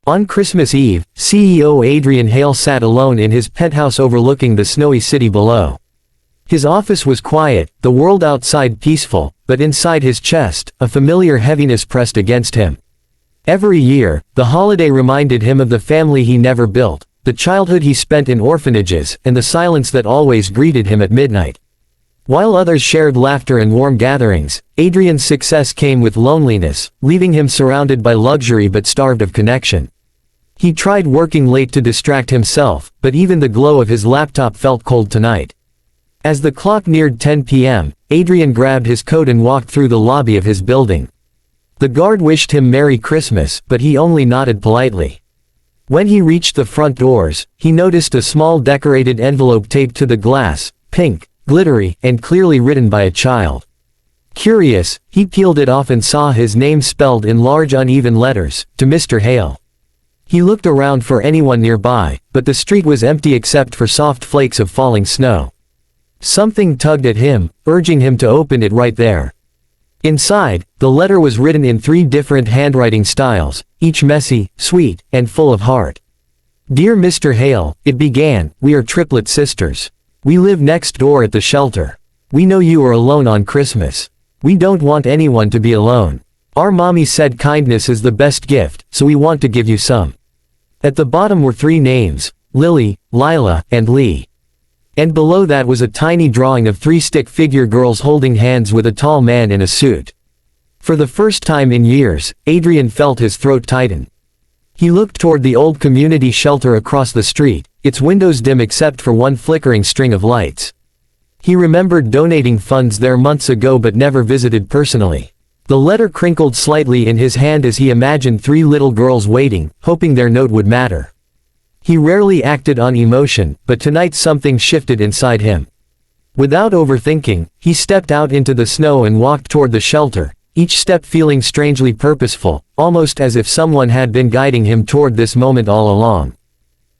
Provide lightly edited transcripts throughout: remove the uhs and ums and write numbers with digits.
On Christmas Eve, CEO Adrian Hale sat alone in his penthouse overlooking the snowy city below. His office was quiet, the world outside peaceful, but inside his chest, a familiar heaviness pressed against him. Every year, the holiday reminded him of the family he never built, the childhood he spent in orphanages, and the silence that always greeted him at midnight. While others shared laughter and warm gatherings, Adrian's success came with loneliness, leaving him surrounded by luxury but starved of connection. He tried working late to distract himself, but even the glow of his laptop felt cold tonight. As the clock neared 10 p.m., Adrian grabbed his coat and walked through the lobby of his building. The guard wished him Merry Christmas, but he only nodded politely. When he reached the front doors, he noticed a small decorated envelope taped to the glass, pink, glittery, and clearly written by a child. Curious, he peeled it off and saw his name spelled in large uneven letters, to Mr. Hale. He looked around for anyone nearby, but the street was empty except for soft flakes of falling snow. Something tugged at him, urging him to open it right there. Inside, the letter was written in 3 different handwriting styles, each messy, sweet, and full of heart. Dear Mr. Hale, it began, we are Triplet sisters. We live next door at the shelter. We know you are alone on Christmas. We don't want anyone to be alone. Our mommy said kindness is the best gift, so we want to give you some. At the bottom were 3 names, Lily, Lila, and Lee. And below that was a tiny drawing of 3 stick-figure girls holding hands with a tall man in a suit. For the first time in years, Adrian felt his throat tighten. He looked toward the old community shelter across the street, its windows dim except for one flickering string of lights. He remembered donating funds there months ago but never visited personally. The letter crinkled slightly in his hand as he imagined 3 little girls waiting, hoping their note would matter. He rarely acted on emotion, but tonight something shifted inside him. Without overthinking, he stepped out into the snow and walked toward the shelter, each step feeling strangely purposeful, almost as if someone had been guiding him toward this moment all along.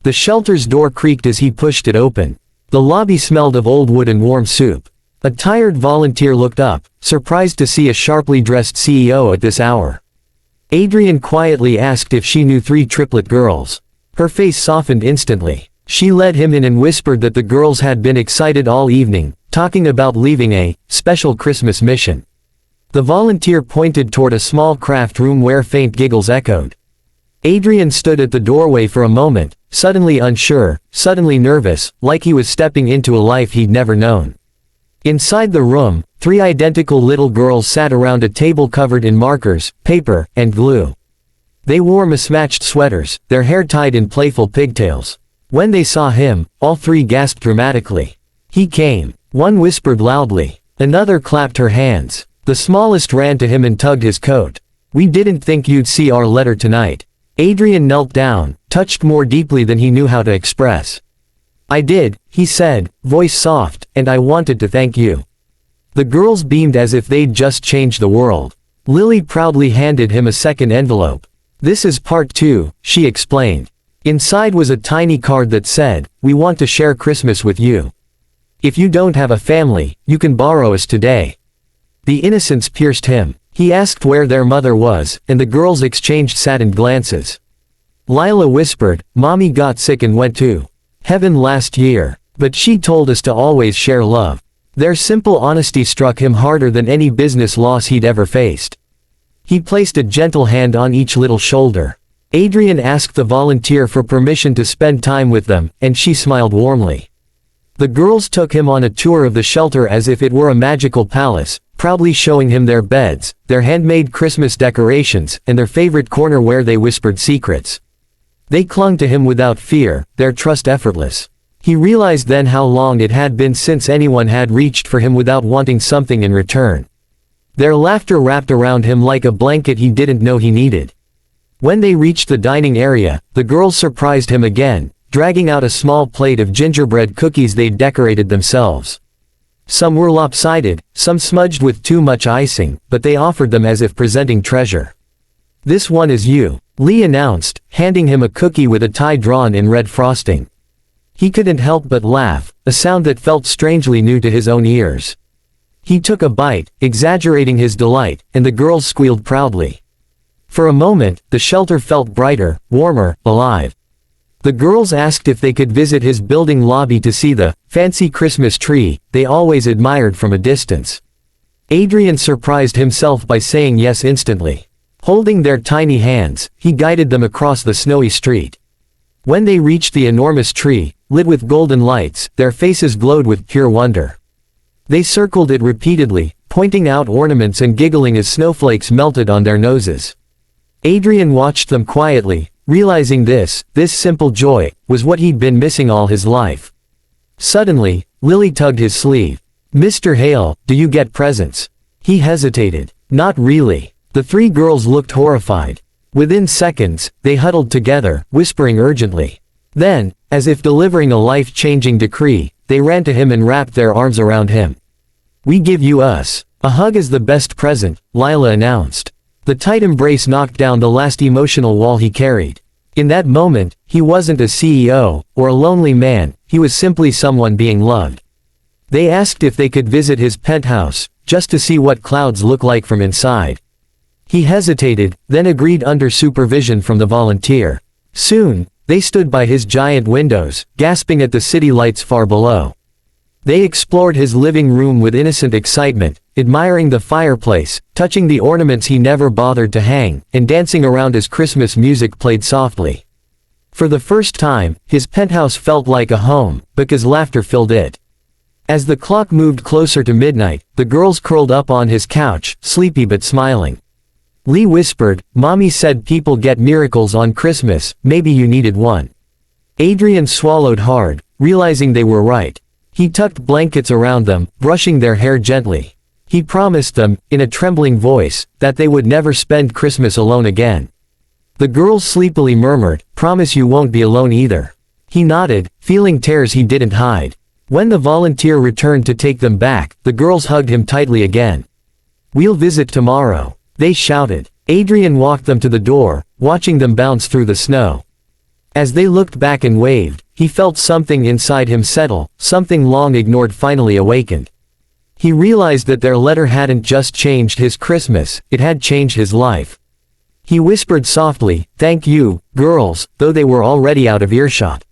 The shelter's door creaked as he pushed it open. The lobby smelled of old wood and warm soup. A tired volunteer looked up, surprised to see a sharply dressed CEO at this hour. Adrian quietly asked if she knew 3 Triplet girls. Her face softened instantly. She led him in and whispered that the girls had been excited all evening, talking about leaving a special Christmas mission. The volunteer pointed toward a small craft room where faint giggles echoed. Adrian stood at the doorway for a moment, suddenly unsure, suddenly nervous, like he was stepping into a life he'd never known. Inside the room, 3 identical little girls sat around a table covered in markers, paper, and glue. They wore mismatched sweaters, their hair tied in playful pigtails. When they saw him, all 3 gasped dramatically. He came. One whispered loudly. Another clapped her hands. The smallest ran to him and tugged his coat. We didn't think you'd see our letter tonight. Adrian knelt down, touched more deeply than he knew how to express. I did, he said, voice soft, and I wanted to thank you. The girls beamed as if they'd just changed the world. Lily proudly handed him a second envelope. This is part 2, she explained. Inside was a tiny card that said, we want to share Christmas with you. If you don't have a family, you can borrow us today. The innocence pierced him. He asked where their mother was, and the girls exchanged saddened glances. Lila whispered, Mommy got sick and went to heaven last year. But she told us to always share love. Their simple honesty struck him harder than any business loss he'd ever faced. He placed a gentle hand on each little shoulder. Adrian asked the volunteer for permission to spend time with them, and she smiled warmly. The girls took him on a tour of the shelter as if it were a magical palace, proudly showing him their beds, their handmade Christmas decorations, and their favorite corner where they whispered secrets. They clung to him without fear, their trust effortless. He realized then how long it had been since anyone had reached for him without wanting something in return. Their laughter wrapped around him like a blanket he didn't know he needed. When they reached the dining area, the girls surprised him again, dragging out a small plate of gingerbread cookies they'd decorated themselves. Some were lopsided, some smudged with too much icing, but they offered them as if presenting treasure. This one is you, Lee announced, handing him a cookie with a tie drawn in red frosting. He couldn't help but laugh, a sound that felt strangely new to his own ears. He took a bite, exaggerating his delight, and the girls squealed proudly. For a moment, the shelter felt brighter, warmer, alive. The girls asked if they could visit his building lobby to see the fancy Christmas tree they always admired from a distance. Adrian surprised himself by saying yes instantly. Holding their tiny hands, he guided them across the snowy street. When they reached the enormous tree, lit with golden lights, their faces glowed with pure wonder. They circled it repeatedly, pointing out ornaments and giggling as snowflakes melted on their noses. Adrian watched them quietly, realizing this simple joy, was what he'd been missing all his life. Suddenly, Lily tugged his sleeve. "Mr. Hale, do you get presents?" He hesitated. "Not really." The three girls looked horrified. Within seconds, they huddled together, whispering urgently. Then, as if delivering a life-changing decree, they ran to him and wrapped their arms around him. "We give you us. A hug is the best present," Lila announced. The tight embrace knocked down the last emotional wall he carried. In that moment, he wasn't a CEO, or a lonely man, he was simply someone being loved. They asked if they could visit his penthouse, just to see what clouds look like from inside. He hesitated, then agreed under supervision from the volunteer. Soon, they stood by his giant windows, gasping at the city lights far below. They explored his living room with innocent excitement, admiring the fireplace, touching the ornaments he never bothered to hang, and dancing around as Christmas music played softly. For the first time, his penthouse felt like a home, because laughter filled it. As the clock moved closer to midnight, the girls curled up on his couch, sleepy but smiling. Lee whispered, "Mommy said people get miracles on Christmas, maybe you needed one." Adrian swallowed hard, realizing they were right. He tucked blankets around them, brushing their hair gently. He promised them, in a trembling voice, that they would never spend Christmas alone again. The girls sleepily murmured, "Promise you won't be alone either." He nodded, feeling tears he didn't hide. When the volunteer returned to take them back, the girls hugged him tightly again. "We'll visit tomorrow," they shouted. Adrian walked them to the door, watching them bounce through the snow. As they looked back and waved, he felt something inside him settle, something long ignored finally awakened. He realized that their letter hadn't just changed his Christmas, it had changed his life. He whispered softly, "Thank you, girls," though they were already out of earshot.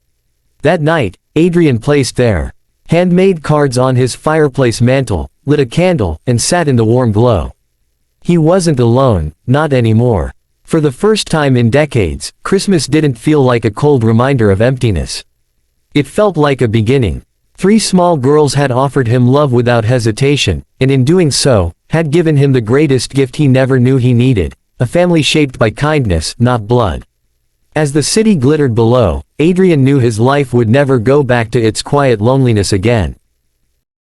That night, Adrian placed their handmade cards on his fireplace mantel, lit a candle, and sat in the warm glow. He wasn't alone, not anymore. For the first time in decades, Christmas didn't feel like a cold reminder of emptiness. It felt like a beginning. 3 small girls had offered him love without hesitation, and in doing so, had given him the greatest gift he never knew he needed, a family shaped by kindness, not blood. As the city glittered below, Adrian knew his life would never go back to its quiet loneliness again.